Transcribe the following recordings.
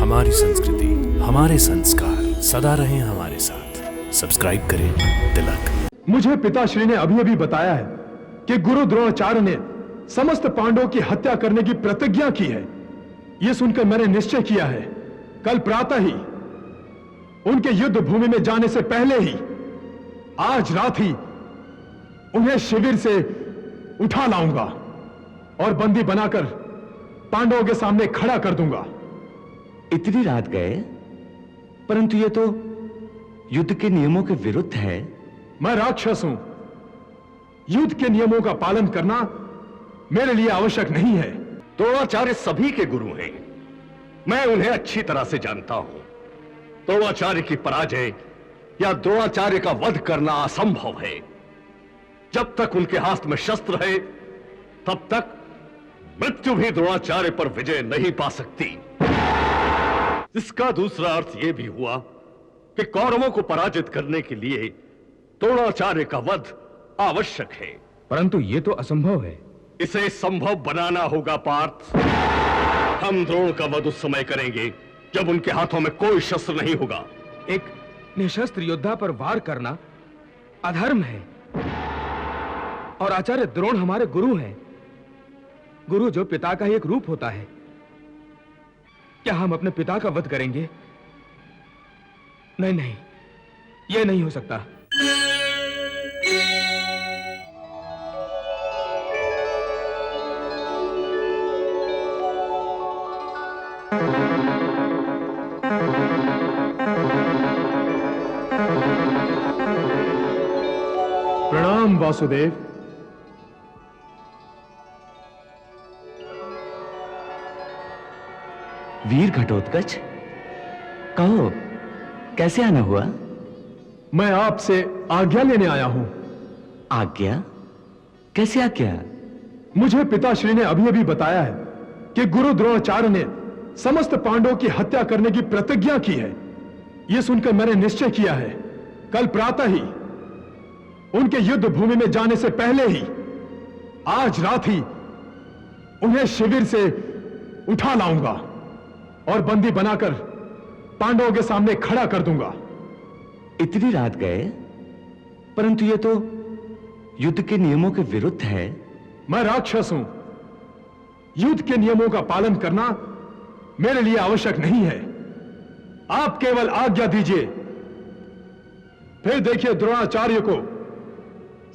हमारी संस्कृति, हमारे संस्कार सदा रहें हमारे साथ। सब्सक्राइब करें तिलक। मुझे पिताश्री ने अभी अभी बताया है कि गुरु द्रोणाचार्य ने समस्त पांडवों की हत्या करने की प्रतिज्ञा की है। यह सुनकर मैंने निश्चय किया है, कल प्रातः ही उनके युद्ध भूमि में जाने से पहले ही, आज रात ही उन्हें शिविर से उठा लाऊंगा और बंदी बनाकर पांडवों के सामने खड़ा कर दूंगा। इतनी रात गए, परंतु ये तो युद्ध के नियमों के विरुद्ध है। मैं राक्षस हूं, युद्ध के नियमों का पालन करना मेरे लिए आवश्यक नहीं है। द्रोणाचार्य सभी के गुरु हैं, मैं उन्हें अच्छी तरह से जानता हूं। द्रोणाचार्य की पराजय या द्रोणाचार्य का वध करना असंभव है। जब तक उनके हाथ में शस्त्र है, तब तक मृत्यु भी द्रोणाचार्य पर विजय नहीं पा सकती। इसका दूसरा अर्थ यह भी हुआ कि कौरवों को पराजित करने के लिए द्रोणाचार्य का वध आवश्यक है। परंतु यह तो असंभव है। इसे संभव बनाना होगा पार्थ। हम द्रोण का वध उस समय करेंगे जब उनके हाथों में कोई शस्त्र नहीं होगा। एक निशस्त्र योद्धा पर वार करना अधर्म है, और आचार्य द्रोण हमारे गुरु हैं। गुरु जो पिता का ही एक रूप होता है। क्या हम अपने पिता का वध करेंगे? नहीं नहीं, यह नहीं हो सकता। प्रणाम वासुदेव। वीर घटोत्कच, कहो कैसे आना हुआ? मैं आपसे आज्ञा लेने आया हूं। आज्ञा? कैसे आज्ञा? मुझे पिताश्री ने अभी अभी बताया है कि गुरु द्रोणाचार्य ने समस्त पांडवों की हत्या करने की प्रतिज्ञा की है। यह सुनकर मैंने निश्चय किया है, कल प्रातः ही उनके युद्ध भूमि में जाने से पहले ही, आज रात ही उन्हें शिविर से उठा लाऊंगा और बंदी बनाकर पांडवों के सामने खड़ा कर दूंगा। इतनी रात गए, परंतु यह तो युद्ध के नियमों के विरुद्ध है। मैं राक्षस हूं, युद्ध के नियमों का पालन करना मेरे लिए आवश्यक नहीं है। आप केवल आज्ञा दीजिए, फिर देखिए द्रोणाचार्य को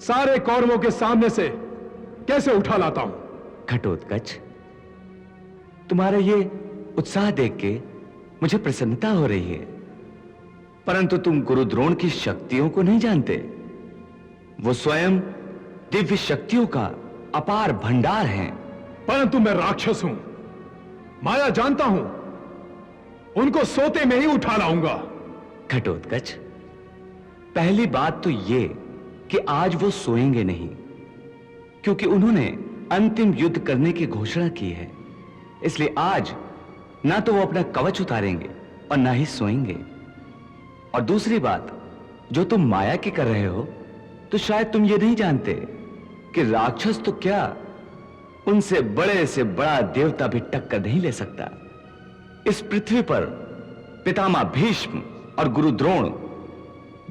सारे कौरवों के सामने से कैसे उठा लाता हूं। घटोत्कच, तुम्हारा ये उत्साह देख के मुझे प्रसन्नता हो रही है, परंतु तुम गुरु द्रोण की शक्तियों को नहीं जानते। वो स्वयं दिव्य शक्तियों का अपार भंडार हैं। परंतु मैं राक्षस हूं, माया जानता हूं, उनको सोते में ही उठा लाऊंगा। घटोत्कच, पहली बात तो ये कि आज वो सोएंगे नहीं, क्योंकि उन्होंने अंतिम युद्ध करने की घोषणा की है। इसलिए आज ना तो वो अपना कवच उतारेंगे और ना ही सोएंगे। और दूसरी बात, जो तुम माया की कर रहे हो, तो शायद तुम ये नहीं जानते कि राक्षस तो क्या, उनसे बड़े से बड़ा देवता भी टक्कर नहीं ले सकता। इस पृथ्वी पर पितामह भीष्म और गुरु द्रोण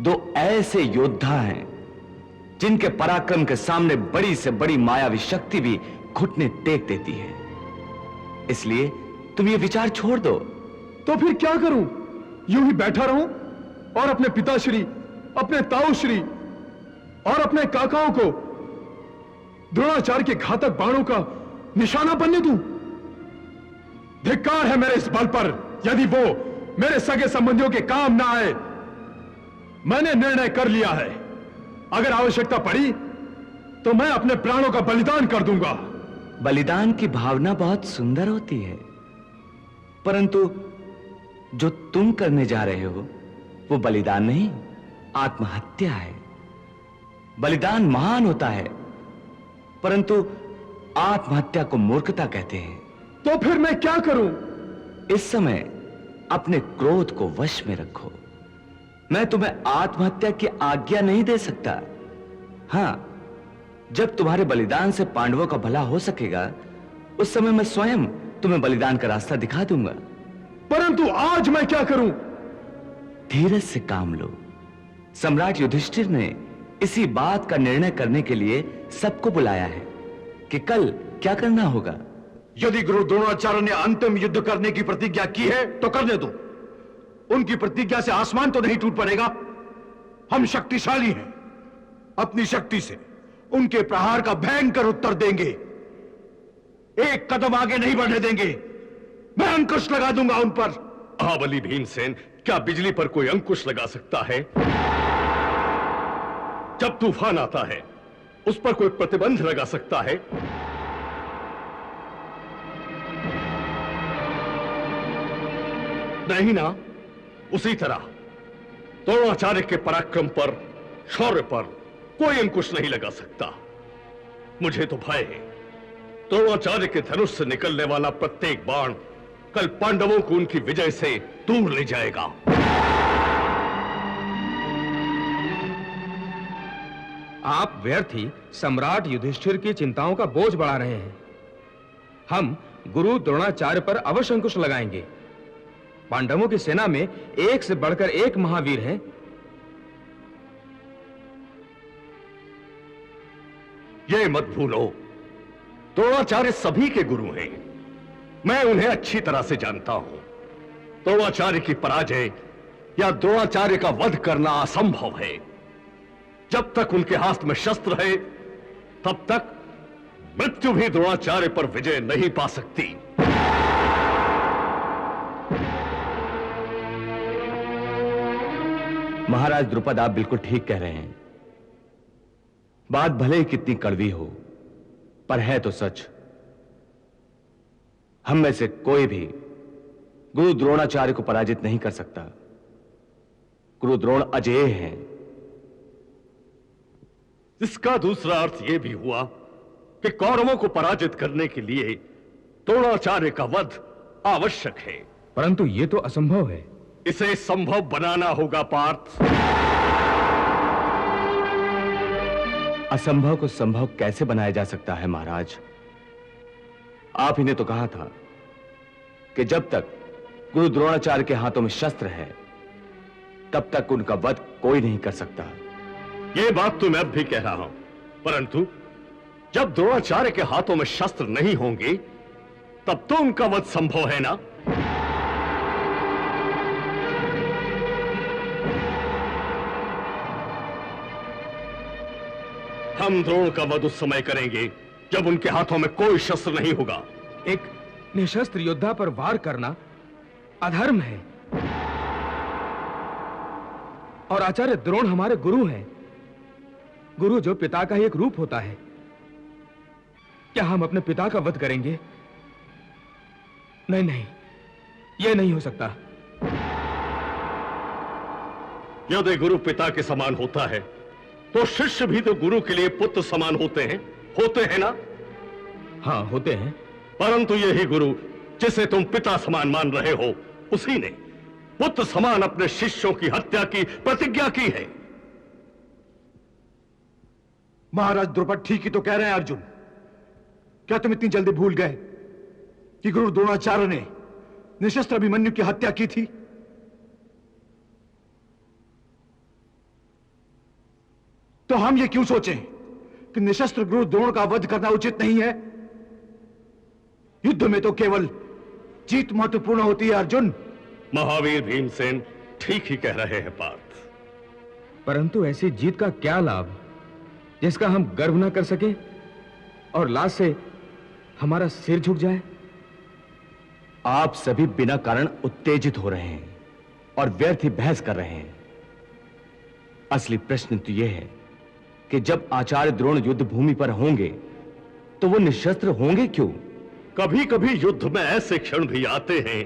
दो ऐसे योद्धा हैं जिनके पराक्रम के सामने बड़ी से बड़ी मायावी शक्ति भी घुटने टेक देती है। इसलिए तुम ये विचार छोड़ दो। तो फिर क्या करूं? यूं ही बैठा रहूं और अपने पिताश्री, अपने ताऊश्री और अपने काकाओं को द्रोणाचार्य के घातक बाणों का निशाना बनने दूं? धिक्कार है मेरे इस बल पर, यदि वो मेरे सगे संबंधियों के काम ना आए। मैंने निर्णय कर लिया है, अगर आवश्यकता पड़ी तो मैं अपने प्राणों का बलिदान कर दूंगा। बलिदान की भावना बहुत सुंदर होती है, परंतु जो तुम करने जा रहे हो वो बलिदान नहीं, आत्महत्या है। बलिदान महान होता है, परंतु आत्महत्या को मूर्खता कहते हैं। तो फिर मैं क्या करूं? इस समय अपने क्रोध को वश में रखो। मैं तुम्हें आत्महत्या की आज्ञा नहीं दे सकता। हां, जब तुम्हारे बलिदान से पांडवों का भला हो सकेगा, उस समय मैं स्वयं तुम्हें बलिदान का रास्ता दिखा दूंगा। परंतु आज मैं क्या करूं? धीरज से काम लो। सम्राट युधिष्ठिर ने इसी बात का निर्णय करने के लिए सबको बुलाया है कि कल क्या करना होगा। यदि गुरु द्रोणाचार्य ने अंतिम युद्ध करने की प्रतिज्ञा की है तो करने दो। उनकी प्रतिज्ञा से आसमान तो नहीं टूट पड़ेगा। हम शक्तिशाली हैं, अपनी शक्ति से उनके प्रहार का भयंकर उत्तर देंगे। एक कदम आगे नहीं बढ़ने देंगे। मैं अंकुश लगा दूंगा उन पर। महाबली भीमसेन, क्या बिजली पर कोई अंकुश लगा सकता है? जब तूफान आता है उस पर कोई प्रतिबंध लगा सकता है? नहीं ना। उसी तरह द्रोणाचार्य के पराक्रम पर, शौर्य पर कोई अंकुश नहीं लगा सकता। मुझे तो भय है द्रोणाचार्य के धनुष से निकलने वाला प्रत्येक बाण कल पांडवों को उनकी विजय से दूर ले जाएगा। आप व्यर्थ ही सम्राट युधिष्ठिर की चिंताओं का बोझ बढ़ा रहे हैं। हम गुरु द्रोणाचार्य पर अवश्य अंकुश लगाएंगे। पांडवों की सेना में एक से बढ़कर एक महावीर हैं। ये मत भूलो, द्रोणाचार्य सभी के गुरु हैं। मैं उन्हें अच्छी तरह से जानता हूं। द्रोणाचार्य की पराजय या द्रोणाचार्य का वध करना असंभव है। जब तक उनके हाथ में शस्त्र है तब तक मृत्यु भी द्रोणाचार्य पर विजय नहीं पा सकती। महाराज द्रुपद, आप बिल्कुल ठीक कह रहे हैं। बात भले ही कितनी कड़वी हो, पर है तो सच। हम में से कोई भी गुरु द्रोणाचार्य को पराजित नहीं कर सकता। गुरु द्रोण अजेय हैं। इसका दूसरा अर्थ यह भी हुआ कि कौरवों को पराजित करने के लिए द्रोणाचार्य का वध आवश्यक है। परंतु यह तो असंभव है। इसे संभव बनाना होगा पार्थ। असंभव को संभव कैसे बनाया जा सकता है महाराज? आप ही ने तो कहा था कि जब तक गुरु द्रोणाचार्य के हाथों में शस्त्र है तब तक उनका वध कोई नहीं कर सकता। यह बात तो मैं अब भी कह रहा हूं, परंतु जब द्रोणाचार्य के हाथों में शस्त्र नहीं होंगे तब तो उनका वध संभव है ना। हम द्रोण का वध उस समय करेंगे जब उनके हाथों में कोई शस्त्र नहीं होगा। एक निशस्त्र योद्धा पर वार करना अधर्म है, और आचार्य द्रोण हमारे गुरु हैं। गुरु जो पिता का ही एक रूप होता है। क्या हम अपने पिता का वध करेंगे? नहीं नहीं, यह नहीं हो सकता। यदि गुरु पिता के समान होता है तो शिष्य भी तो गुरु के लिए पुत्र समान होते हैं ना? हाँ, होते हैं। परंतु यही गुरु जिसे तुम पिता समान मान रहे हो, उसी ने पुत्र समान अपने शिष्यों की हत्या की प्रतिज्ञा की है। महाराज द्रुपद ठीक ही तो कह रहे हैं अर्जुन। क्या तुम इतनी जल्दी भूल गए कि गुरु द्रोणाचार्य ने निशस्त्र अभिमन्यु की हत्या की थी? तो हम ये क्यों सोचें कि निशस्त्र गुरु द्रोण का वध करना उचित नहीं है? युद्ध में तो केवल जीत महत्वपूर्ण होती है अर्जुन। महावीर भीमसेन ठीक ही कह रहे हैं पार्थ। परंतु ऐसी जीत का क्या लाभ जिसका हम गर्व ना कर सके और लाज से हमारा सिर झुक जाए? आप सभी बिना कारण उत्तेजित हो रहे हैं और व्यर्थ ही बहस कर रहे हैं। असली प्रश्न तो यह है कि जब आचार्य द्रोण युद्ध भूमि पर होंगे तो वो निशस्त्र होंगे क्यों? कभी कभी युद्ध में ऐसे क्षण भी आते हैं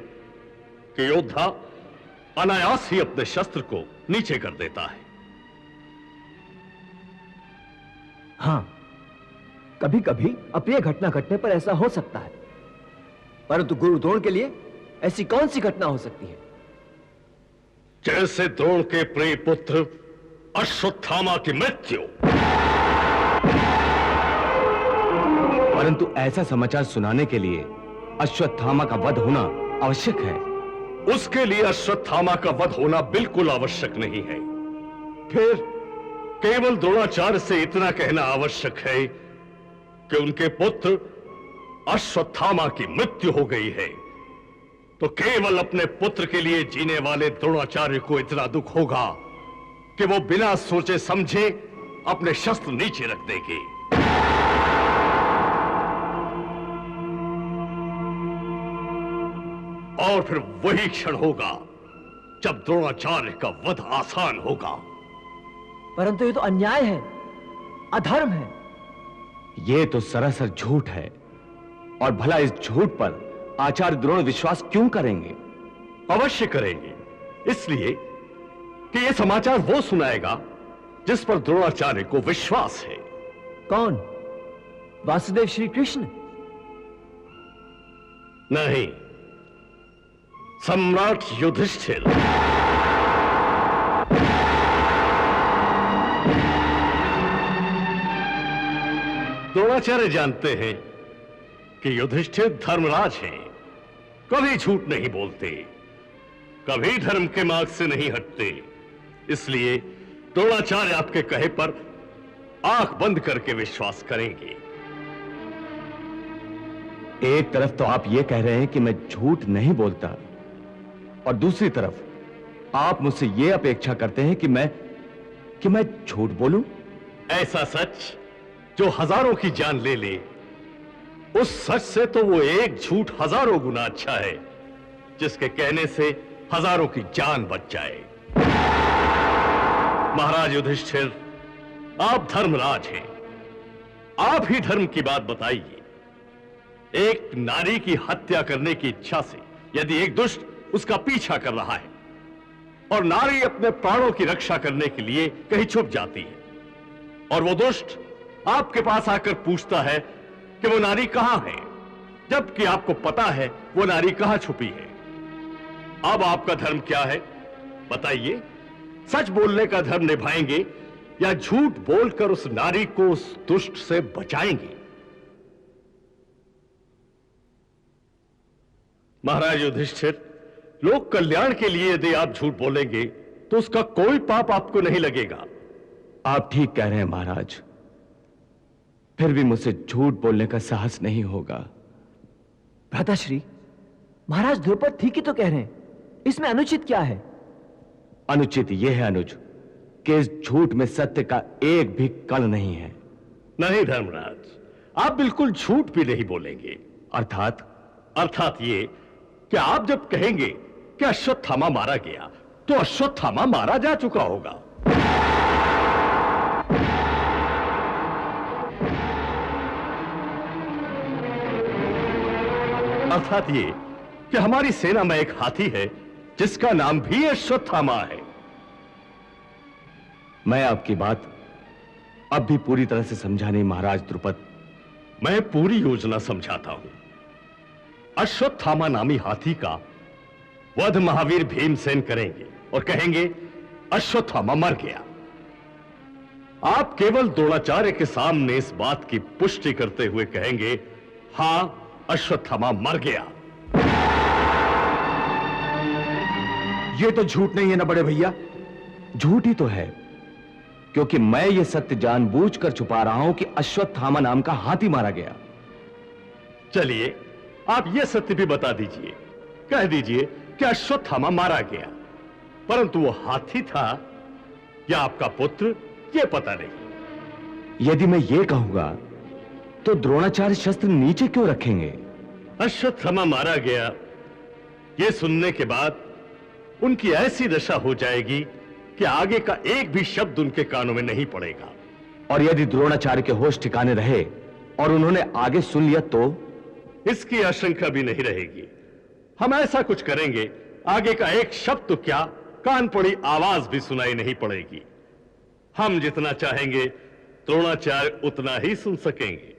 कि योद्धा अनायास ही अपने शस्त्र को नीचे कर देता है। हां, कभी कभी अप्रिय घटना घटने पर ऐसा हो सकता है, परंतु गुरु द्रोण के लिए ऐसी कौन सी घटना हो सकती है? जैसे द्रोण के प्रिय पुत्र अश्वत्थामा की मृत्यु। परंतु ऐसा समाचार सुनाने के लिए अश्वत्थामा का वध होना आवश्यक है। उसके लिए अश्वत्थामा का वध होना बिल्कुल आवश्यक नहीं है। फिर केवल द्रोणाचार्य से इतना कहना आवश्यक है कि उनके पुत्र अश्वत्थामा की मृत्यु हो गई है, तो केवल अपने पुत्र के लिए जीने वाले द्रोणाचार्य को इतना दुख होगा कि वो बिना सोचे समझे अपने शस्त्र नीचे रख देंगे। और फिर वही क्षण होगा जब द्रोणाचार्य का वध आसान होगा। परंतु ये तो अन्याय है, अधर्म है। यह तो सरासर झूठ है, और भला इस झूठ पर आचार्य द्रोण विश्वास क्यों करेंगे? अवश्य करेंगे, इसलिए कि यह समाचार वो सुनाएगा जिस पर द्रोणाचार्य को विश्वास है। कौन? वासुदेव श्री कृष्ण? नहीं, सम्राट युधिष्ठिर। द्रोणाचार्य जानते हैं कि युधिष्ठिर धर्मराज हैं, कभी झूठ नहीं बोलते, कभी धर्म के मार्ग से नहीं हटते। इसलिए द्रोणाचार्य आपके कहे पर आंख बंद करके विश्वास करेंगे। एक तरफ तो आप यह कह रहे हैं कि मैं झूठ नहीं बोलता, और दूसरी तरफ आप मुझसे यह अपेक्षा करते हैं कि मैं झूठ बोलूं। ऐसा सच जो हजारों की जान ले ले, उस सच से तो वो एक झूठ हजारों गुना अच्छा है, जिसके कहने से हजारों की जान बच जाए। महाराज युधिष्ठिर, आप धर्मराज हैं, आप ही धर्म की बात बताइए। एक नारी की हत्या करने की इच्छा से यदि एक दुष्ट उसका पीछा कर रहा है और नारी अपने प्राणों की रक्षा करने के लिए कहीं छुप जाती है, और वो दुष्ट आपके पास आकर पूछता है कि वो नारी कहां है, जबकि आपको पता है वो नारी कहां छुपी है, अब आपका धर्म क्या है? बताइए, सच बोलने का धर्म निभाएंगे या झूठ बोलकर उस नारी को उस दुष्ट से बचाएंगे? महाराज युधिष्ठिर, लोक कल्याण के लिए यदि आप झूठ बोलेंगे तो उसका कोई पाप आपको नहीं लगेगा। आप ठीक कह रहे हैं महाराज, फिर भी मुझसे झूठ बोलने का साहस नहीं होगा। भ्राताश्री, महाराज द्रुपद ठीक ही तो कह रहे हैं, इसमें अनुचित क्या है? अनुचित यह है अनुज कि इस झूठ में सत्य का एक भी कण नहीं है। नहीं धर्मराज, आप बिल्कुल झूठ भी नहीं बोलेंगे। अर्थात ये कि आप जब कहेंगे कि अश्वत्थामा मारा गया, तो अश्वत्थामा मारा जा चुका होगा। अर्थात ये कि हमारी सेना में एक हाथी है जिसका नाम भी अश्वत्थामा है। मैं आपकी बात अब भी पूरी तरह से समझा नहीं महाराज द्रुपद। मैं पूरी योजना समझाता हूं। अश्वत्थामा नामी हाथी का वध महावीर भीमसेन करेंगे और कहेंगे अश्वत्थामा मर गया। आप केवल द्रोणाचार्य के सामने इस बात की पुष्टि करते हुए कहेंगे, हां, अश्वत्थामा मर गया। ये तो झूठ नहीं है ना बड़े भैया? झूठ ही तो है, क्योंकि मैं ये सत्य जानबूझकर छुपा रहा हूं कि अश्वत्थामा नाम का हाथी मारा गया। चलिए, आप यह सत्य भी बता दीजिए, कह दीजिए कि अश्वत्थामा मारा गया, परंतु वो हाथी था या आपका पुत्र, यह पता नहीं। यदि मैं ये कहूंगा तो द्रोणाचार्य शस्त्र नीचे क्यों रखेंगे? अश्वत्थामा मारा गया, यह सुनने के बाद उनकी ऐसी दशा हो जाएगी कि आगे का एक भी शब्द उनके कानों में नहीं पड़ेगा। और यदि द्रोणाचार्य के होश ठिकाने रहे और उन्होंने आगे सुन लिया तो? इसकी आशंका भी नहीं रहेगी। हम ऐसा कुछ करेंगे, आगे का एक शब्द तो क्या, कान पड़ी आवाज भी सुनाई नहीं पड़ेगी। हम जितना चाहेंगे द्रोणाचार्य उतना ही सुन सकेंगे।